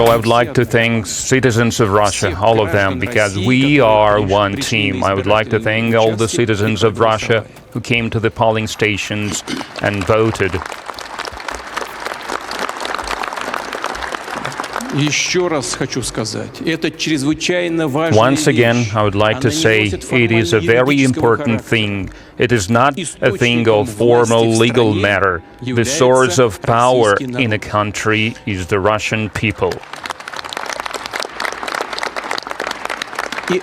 So I would like to thank citizens of Russia, all of them, because we are one team. I would like to thank all the citizens of Russia who came to the polling stations and voted. Once again, I would like to say it is a very important thing. It is not a thing of formal legal matter. The source of power in a country is the Russian people. And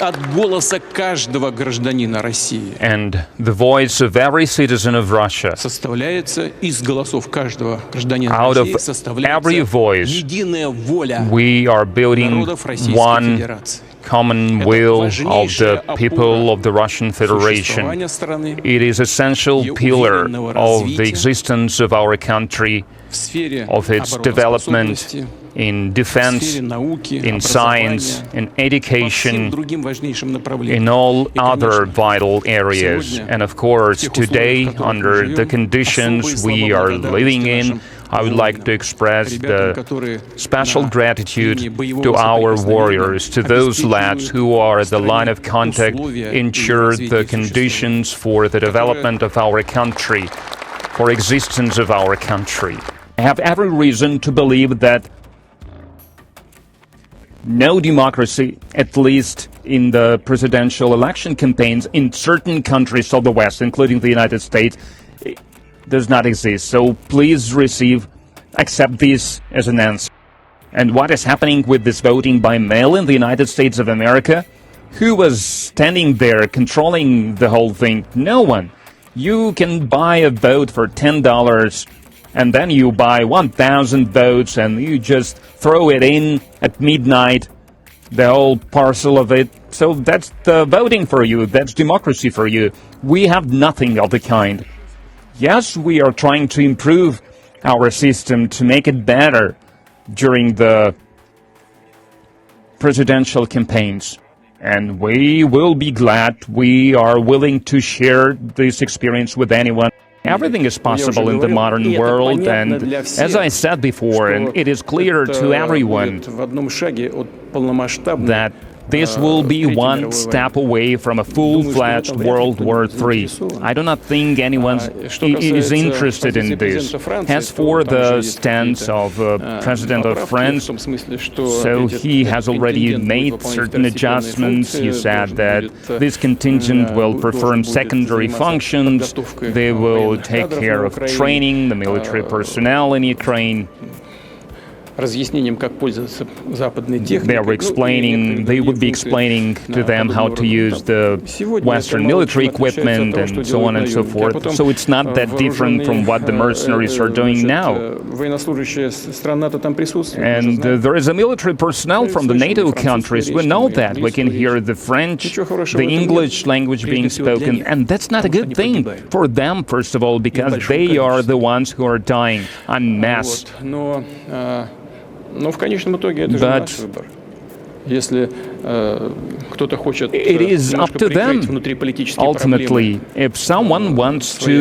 the voice of every citizen of Russia, out of every voice, we are building one common will of the people of the Russian Federation. It is an essential pillar of the existence of our country, of its development in defense, in science, in education, in all other vital areas. And of course, today, under the conditions we are living in, I would like to express the special gratitude to our warriors, to those lads who are at the line of contact, ensure the conditions for the development of our country, for existence of our country. I have every reason to believe that no democracy, at least in the presidential election campaigns in certain countries of the West, including the United States, does not exist. So please accept this as an answer. And what is happening with this voting by mail in the United States of America? Who was standing there controlling the whole thing? No one. You can buy a vote for $10, and then you buy 1,000 votes, and you just throw it in at midnight, the whole parcel of it. So that's the voting for you. That's democracy for you. We have nothing of the kind. Yes, we are trying to improve our system to make it better during the presidential campaigns. And we will be glad. We are willing to share this experience with anyone. Everything is possible in the modern world, and as I said before, and it is clear to everyone that this will be one step away from a full-fledged World War III. I do not think anyone is interested in this. As for the stance of President of France, so he has already made certain adjustments. He said that this contingent will perform secondary functions. They will take care of training the military personnel in Ukraine. They would be explaining to them how to use the Western military equipment and so on and so forth. So it's not that different from what the mercenaries are doing now. And there is a military personnel from the NATO countries. We know that. We can hear the French, the English language being spoken, and that's not a good thing for them, first of all, because they are the ones who are dying en masse. But it is up to them, ultimately. If someone wants to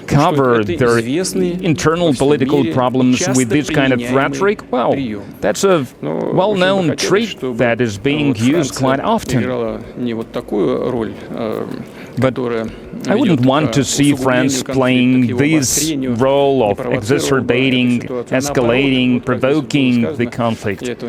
cover their internal political problems with this kind of rhetoric, well, that's a well-known trick that is being used quite often. But I wouldn't want to see France playing this role of exacerbating, escalating, provoking the conflict. But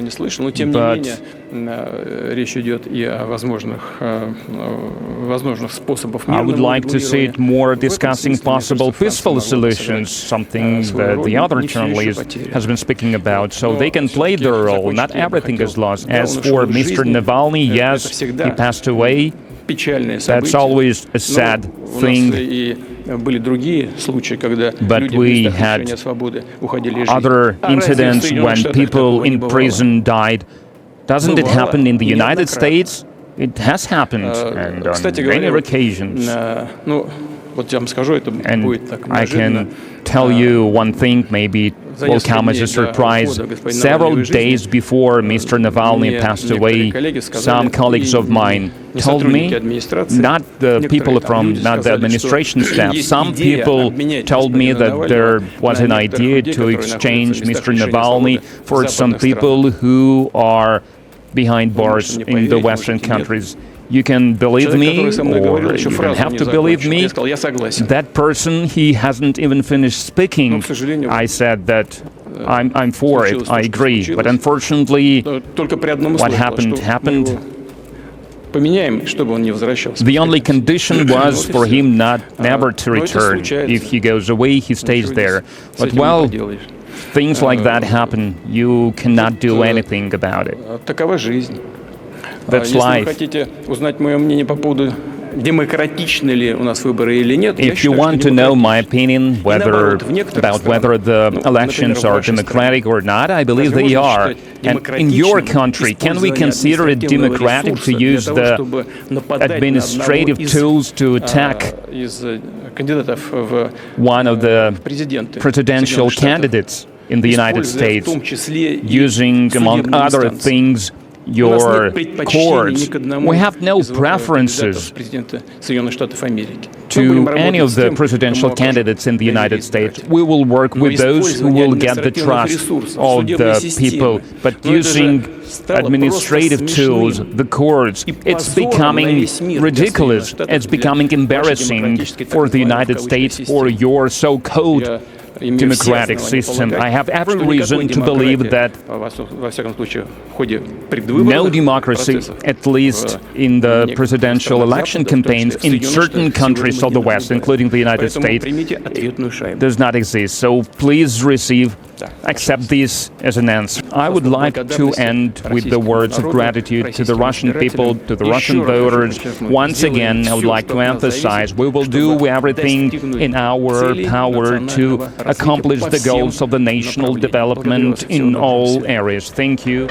I would like to see it more discussing possible peaceful solutions, something that the other journalist has been speaking about, so they can play their role. Not everything is lost. As for Mr. Navalny, yes, he passed away. That's always a sad thing. But we had other incidents when people in prison died. Doesn't it happen in the United States? It has happened, and on many occasions. And I can tell you one thing, maybe will come as a surprise. Several days before Mr. Navalny passed away, some colleagues of mine told me, not the people not the administration staff, some people told me that there was an idea to exchange Mr. Navalny for some people who are behind bars in the Western countries. You can believe me, or you don't have to believe me. That person, he hasn't even finished speaking. I said that I'm for it, I agree. But unfortunately, what happened. The only condition was for him never to return. If he goes away, he stays there. But well, things like that happen. You cannot do anything about it. That's life. If you want to know my opinion about whether the elections are democratic or not, I believe they are. And in your country, can we consider it democratic to use the administrative tools to attack one of the presidential candidates in the United States, using, among other things, your courts? We have no preferences to any of the presidential candidates in the United States. We will work with those who will get the trust of the people. But using administrative tools, the courts, it's becoming ridiculous. It's becoming embarrassing for the United States or your so-called democratic system. I have every reason to believe that no democracy, at least in the presidential election campaigns in certain countries of the West, including the United States, does not exist. So please accept this as an answer. I would like to end with the words of gratitude to the Russian people, to the Russian voters. Once again, I would like to emphasize, we will do everything in our power to accomplish the goals of the national development in all areas. Thank you.